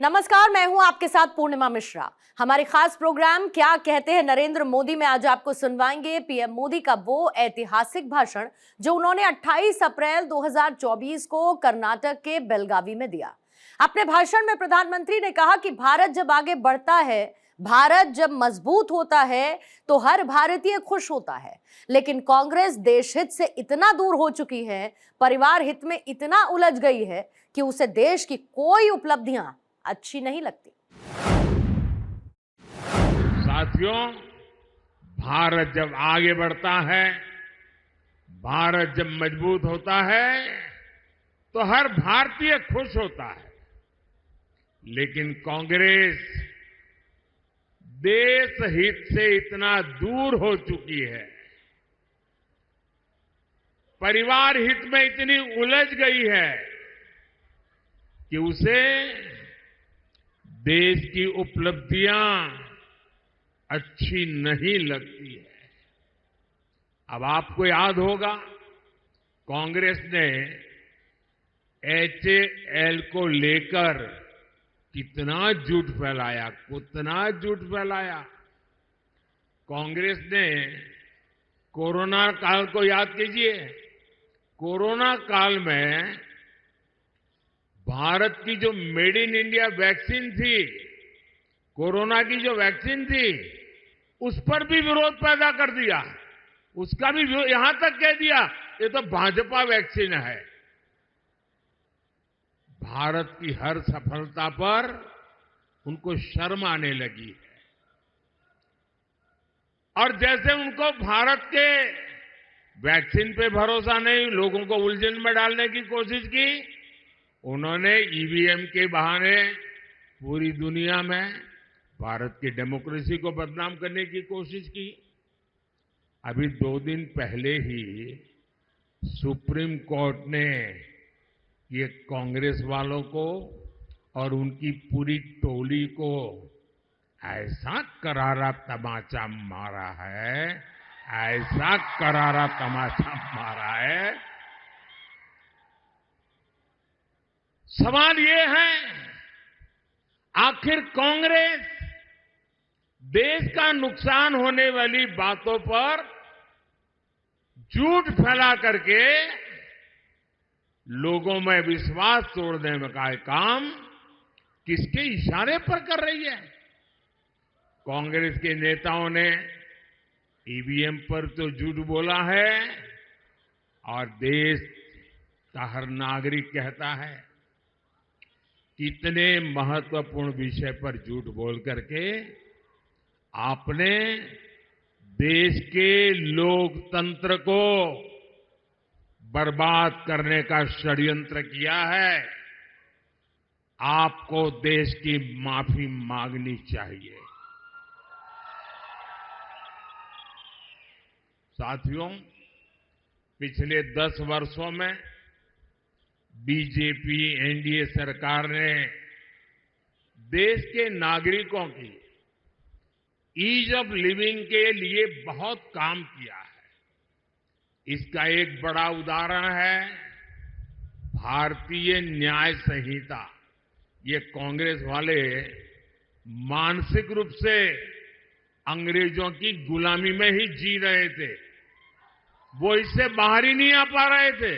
नमस्कार, मैं हूं आपके साथ पूर्णिमा मिश्रा। हमारे खास प्रोग्राम क्या कहते हैं नरेंद्र मोदी में आज आपको सुनवाएंगे पीएम मोदी का वो ऐतिहासिक भाषण जो उन्होंने 28 अप्रैल 2024 को कर्नाटक के बेलगावी में दिया। अपने भाषण में प्रधानमंत्री ने कहा कि भारत जब आगे बढ़ता है, भारत जब मजबूत होता है तो हर भारतीय खुश होता है। लेकिन कांग्रेस देश हित से इतना दूर हो चुकी है, परिवार हित में इतना उलझ गई है कि उसे देश की कोई उपलब्धियां अच्छी नहीं लगती। साथियों, भारत जब आगे बढ़ता है, भारत जब मजबूत होता है तो हर भारतीय खुश होता है। लेकिन कांग्रेस देश हित से इतना दूर हो चुकी है, परिवार हित में इतनी उलझ गई है कि उसे देश की उपलब्धियां अच्छी नहीं लगती है। अब आपको याद होगा, कांग्रेस ने एचएएल को लेकर कितना झूठ फैलाया, कितना झूठ फैलाया। कांग्रेस ने कोरोना काल को याद कीजिए। कोरोना काल में भारत की जो मेड इन इंडिया वैक्सीन थी, कोरोना की जो वैक्सीन थी, उस पर भी विरोध पैदा कर दिया। उसका भी यहां तक कह दिया ये तो भाजपा वैक्सीन है। भारत की हर सफलता पर उनको शर्म आने लगी है। और जैसे उनको भारत के वैक्सीन पे भरोसा नहीं, लोगों को उलझन में डालने की कोशिश की, उन्होंने ईवीएम के बहाने पूरी दुनिया में भारत की डेमोक्रेसी को बदनाम करने की कोशिश की। अभी 2 दिन पहले ही सुप्रीम कोर्ट ने ये कांग्रेस वालों को और उनकी पूरी टोली को ऐसा करारा तमाचा मारा है, ऐसा करारा तमाचा मारा है। सवाल ये है, आखिर कांग्रेस देश का नुकसान होने वाली बातों पर झूठ फैला करके लोगों में विश्वास तोड़ने में का काम किसके इशारे पर कर रही है? कांग्रेस के नेताओं ने ईवीएम पर तो झूठ बोला है और देश का हर नागरिक कहता है कितने महत्वपूर्ण विषय पर झूठ बोल करके आपने देश के लोकतंत्र को बर्बाद करने का षड्यंत्र किया है। आपको देश की माफी मांगनी चाहिए। साथियों, पिछले 10 वर्षों में बीजेपी एनडीए सरकार ने देश के नागरिकों की ईज ऑफ लिविंग के लिए बहुत काम किया है। इसका एक बड़ा उदाहरण है भारतीय न्याय संहिता। ये कांग्रेस वाले मानसिक रूप से अंग्रेजों की गुलामी में ही जी रहे थे, वो इससे बाहर ही नहीं आ पा रहे थे।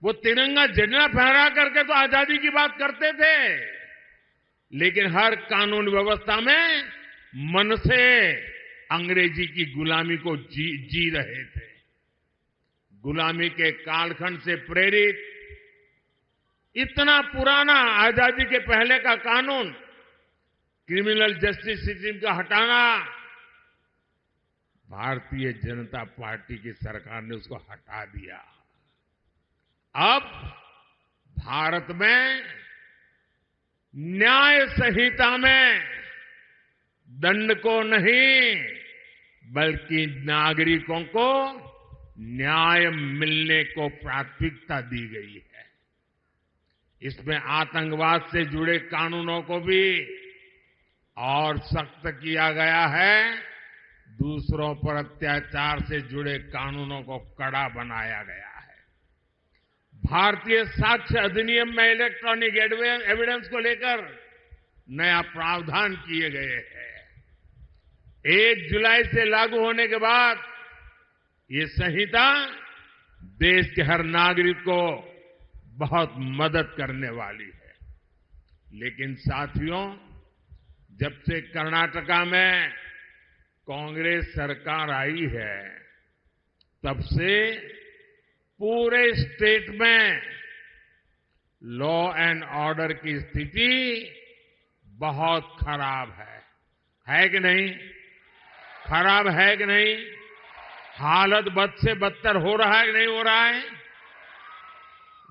वो तिरंगा झंडा फहरा करके तो आजादी की बात करते थे, लेकिन हर कानून व्यवस्था में मन से अंग्रेजी की गुलामी को जी रहे थे। गुलामी के कालखंड से प्रेरित इतना पुराना आजादी के पहले का कानून, क्रिमिनल जस्टिस सिस्टम का हटाना, भारतीय जनता पार्टी की सरकार ने उसको हटा दिया। अब भारत में न्याय संहिता में दंड को नहीं बल्कि नागरिकों को न्याय मिलने को प्राथमिकता दी गई है। इसमें आतंकवाद से जुड़े कानूनों को भी और सख्त किया गया है। दूसरों पर अत्याचार से जुड़े कानूनों को कड़ा बनाया गया है। भारतीय साक्ष्य अधिनियम में इलेक्ट्रॉनिक एविडेंस को लेकर नया प्रावधान किए गए हैं। 1 जुलाई से लागू होने के बाद ये संहिता देश के हर नागरिक को बहुत मदद करने वाली है। लेकिन साथियों, जब से कर्नाटका में कांग्रेस सरकार आई है, तब से पूरे स्टेट में लॉ एंड ऑर्डर की स्थिति बहुत खराब है कि नहीं? खराब है कि नहीं? हालत बद से बदतर हो रहा है कि नहीं हो रहा है?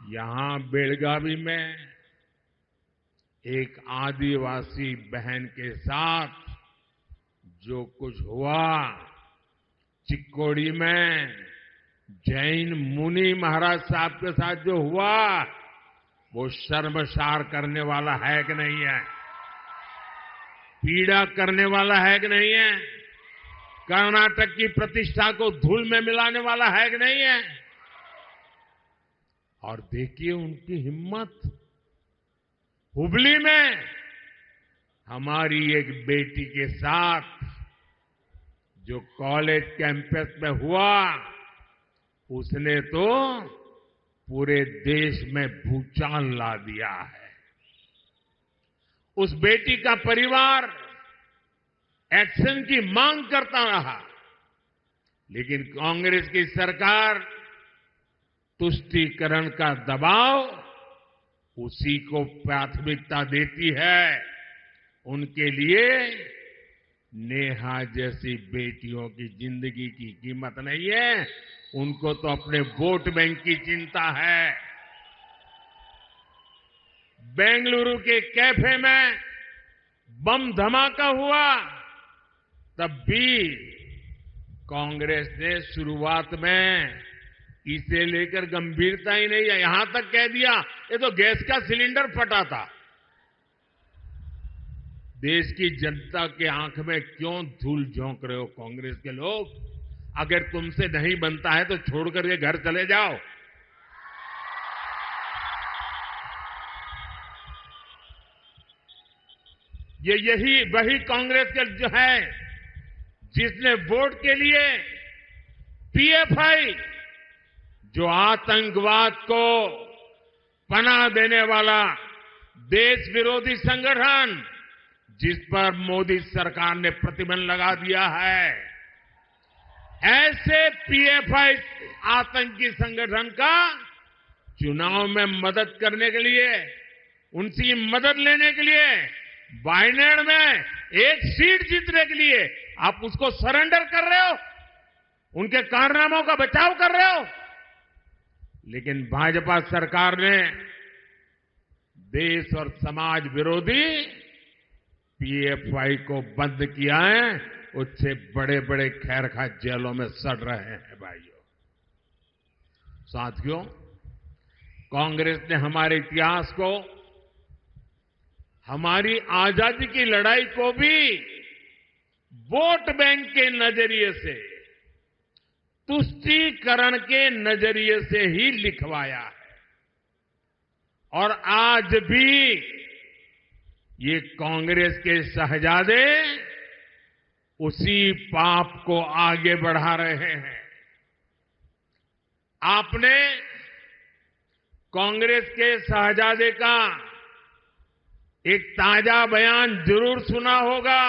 यहां बेलगावी में एक आदिवासी बहन के साथ जो कुछ हुआ, चिक्कोड़ी में जैन मुनि महाराज साहब के साथ जो हुआ, वो शर्मसार करने वाला है कि नहीं है? पीड़ा करने वाला है कि नहीं है? कर्नाटक की प्रतिष्ठा को धूल में मिलाने वाला है कि नहीं है? और देखिए उनकी हिम्मत। हुबली में हमारी एक बेटी के साथ जो कॉलेज कैंपस में हुआ, उसने तो पूरे देश में भूचाल ला दिया है। उस बेटी का परिवार एक्शन की मांग करता रहा, लेकिन कांग्रेस की सरकार तुष्टीकरण का दबाव उसी को प्राथमिकता देती है। उनके लिए नेहा जैसी बेटियों की जिंदगी की कीमत नहीं है, उनको तो अपने वोट बैंक की चिंता है। बेंगलुरु के कैफे में बम धमाका हुआ, तब भी कांग्रेस ने शुरुआत में इसे लेकर गंभीरता ही नहीं है, यहां तक कह दिया ये तो गैस का सिलेंडर फटा था। देश की जनता के आंख में क्यों धूल झोंक रहे हो कांग्रेस के लोग? अगर तुमसे नहीं बनता है तो छोड़कर के घर चले जाओ। यही वही कांग्रेस के जो है जिसने वोट के लिए पीएफआई, जो आतंकवाद को पनाह देने वाला देश विरोधी संगठन, जिस पर मोदी सरकार ने प्रतिबंध लगा दिया है, ऐसे पीएफआई आतंकी संगठन का चुनाव में मदद करने के लिए, उनकी मदद लेने के लिए, वायनाड में एक सीट जीतने के लिए आप उसको सरेंडर कर रहे हो, उनके कारनामों का बचाव कर रहे हो। लेकिन भाजपा सरकार ने देश और समाज विरोधी पीएफआई को बंद किया है, उससे बड़े बड़े खैरखा जेलों में सड़ रहे हैं। भाइयों, साथियों, कांग्रेस ने हमारे इतिहास को, हमारी आजादी की लड़ाई को भी वोट बैंक के नजरिए से, तुष्टीकरण के नजरिए से ही लिखवाया है। और आज भी ये कांग्रेस के शहजादे उसी पाप को आगे बढ़ा रहे हैं। आपने कांग्रेस के शहजादे का एक ताजा बयान जरूर सुना होगा।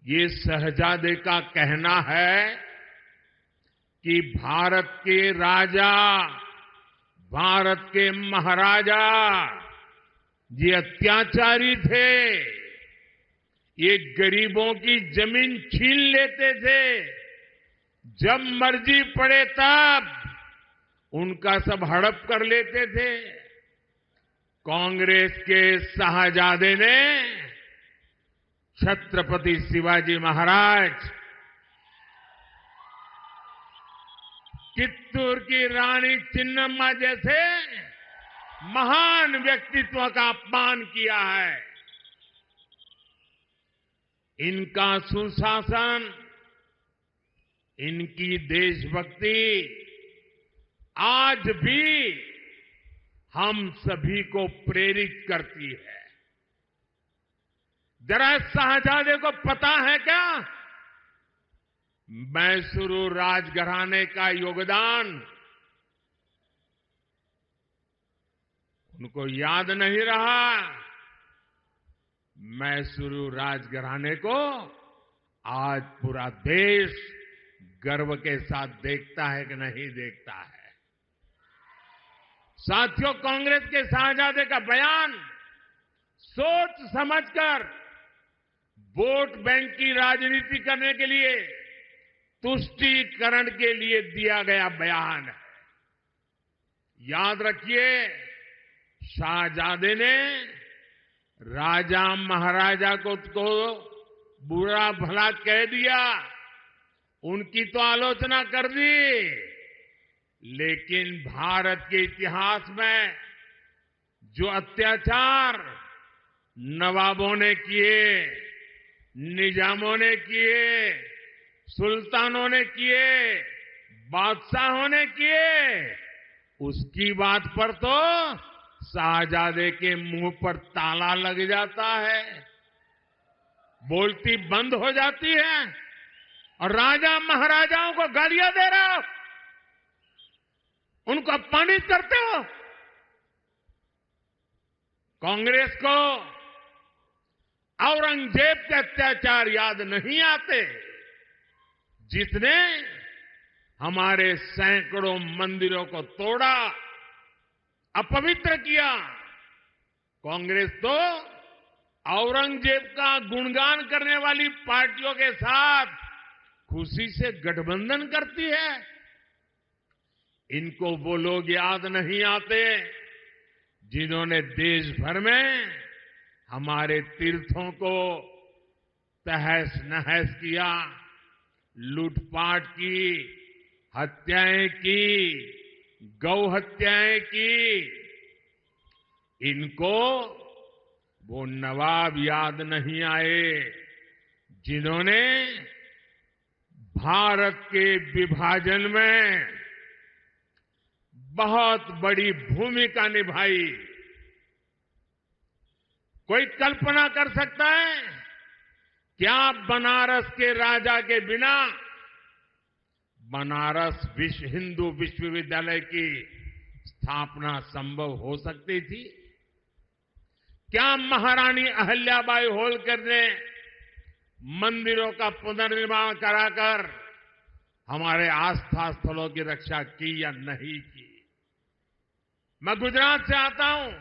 ये शहजादे का कहना है कि भारत के राजा, भारत के महाराजा ये अत्याचारी थे, ये गरीबों की जमीन छीन लेते थे, जब मर्जी पड़े तब उनका सब हड़प कर लेते थे। कांग्रेस के शहजादे ने छत्रपति शिवाजी महाराज, कित्तूर की रानी चिन्नम्मा जैसे महान व्यक्तित्व का अपमान किया है। इनका सुशासन, इनकी देशभक्ति आज भी हम सभी को प्रेरित करती है। जरा शाहजादे को पता है क्या मैसूरू राजघराने का योगदान? उनको याद नहीं रहा। मैसूरू राजघराने को आज पूरा देश गर्व के साथ देखता है कि नहीं देखता है। साथियों, कांग्रेस के शाहजादे का बयान सोच समझकर वोट बैंक की राजनीति करने के लिए, तुष्टीकरण के लिए दिया गया बयान है। याद रखिए, शाहजादे ने राजा महाराजा को बुरा भला कह दिया, उनकी तो आलोचना कर दी, लेकिन भारत के इतिहास में जो अत्याचार नवाबों ने किए, निजामों ने किए, सुल्तानों ने किए, बादशाहों ने किए, उसकी बात पर तो शाहजादे के मुंह पर ताला लग जाता है, बोलती बंद हो जाती है और राजा महाराजाओं को गालियां दे रहे हो, उनको अपमानित करते हो। कांग्रेस को औरंगजेब के अत्याचार याद नहीं आते, जिसने हमारे सैकड़ों मंदिरों को तोड़ा, अपवित्र किया। कांग्रेस तो औरंगजेब का गुणगान करने वाली पार्टियों के साथ खुशी से गठबंधन करती है। इनको वो लोग याद नहीं आते जिन्होंने देश भर में हमारे तीर्थों को तहस नहस किया, लूटपाट की, हत्याएं की, गौ हत्याएं की। इनको वो नवाब याद नहीं आए जिन्होंने भारत के विभाजन में बहुत बड़ी भूमिका निभाई। कोई कल्पना कर सकता है क्या बनारस के राजा के बिना बनारस हिंदू विश्वविद्यालय की स्थापना संभव हो सकती थी? क्या महारानी अहल्याबाई होलकर ने मंदिरों का पुनर्निर्माण कराकर हमारे आस्था स्थलों की रक्षा की या नहीं की? मैं गुजरात से आता हूं,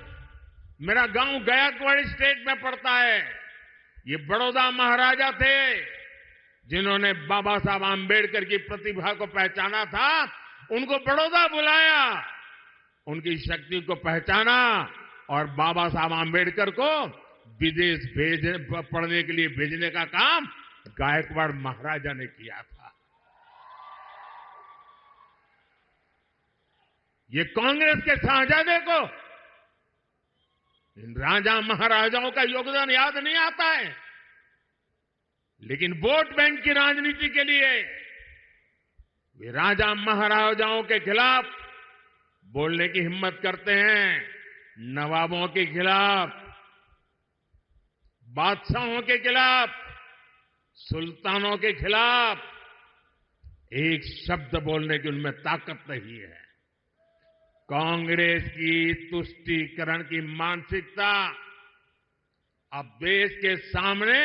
मेरा गांव गायकवाड़ स्टेट में पड़ता है। ये बड़ौदा महाराजा थे जिन्होंने बाबा साहब आम्बेडकर की प्रतिभा को पहचाना था, उनको बड़ौदा बुलाया, उनकी शक्ति को पहचाना और बाबा साहब आम्बेडकर को विदेश पढ़ने के लिए भेजने का काम गायकवाड़ महाराजा ने किया था। ये कांग्रेस के शाहजादे को इन राजा महाराजाओं का योगदान याद नहीं आता है, लेकिन वोट बैंक की राजनीति के लिए वे राजा महाराजाओं के खिलाफ बोलने की हिम्मत करते हैं, नवाबों के खिलाफ, बादशाहों के खिलाफ, सुल्तानों के खिलाफ एक शब्द बोलने की उनमें ताकत नहीं है। कांग्रेस की तुष्टीकरण की मानसिकता अब देश के सामने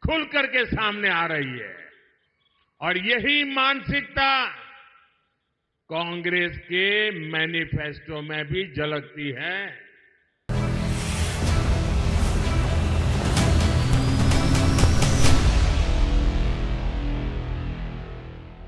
खुल करके सामने आ रही है और यही मानसिकता कांग्रेस के मैनिफेस्टो में भी झलकती है।